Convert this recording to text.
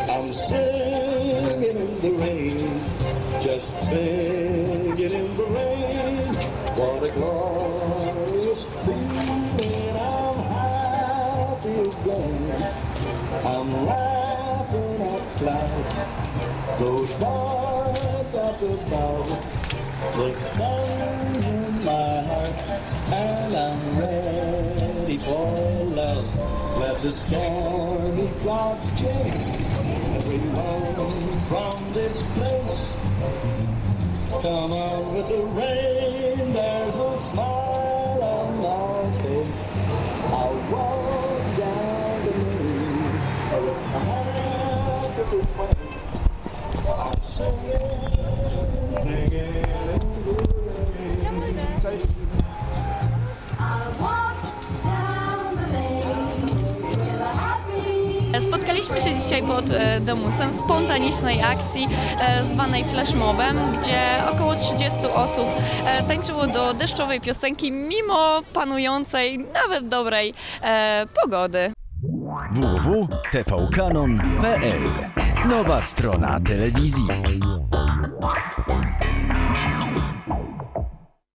I'm singing in the rain, just singing in the rain. What a glorious feeling, I'm happy again. I'm laughing at clouds so dark up above. The sun's in my heart and I'm ready for love. Let the stormy clouds chase everyone from this place. Come on with the rain, there's a smile on my face. I'll walk down the lane, look happy to play. I'm singing, singing in the rain. Spotkaliśmy się dzisiaj pod domusem w spontanicznej akcji zwanej flashmobem, gdzie około 30 osób tańczyło do deszczowej piosenki mimo panującej, nawet dobrej pogody. www.tvkanon.pl. Nowa strona telewizji.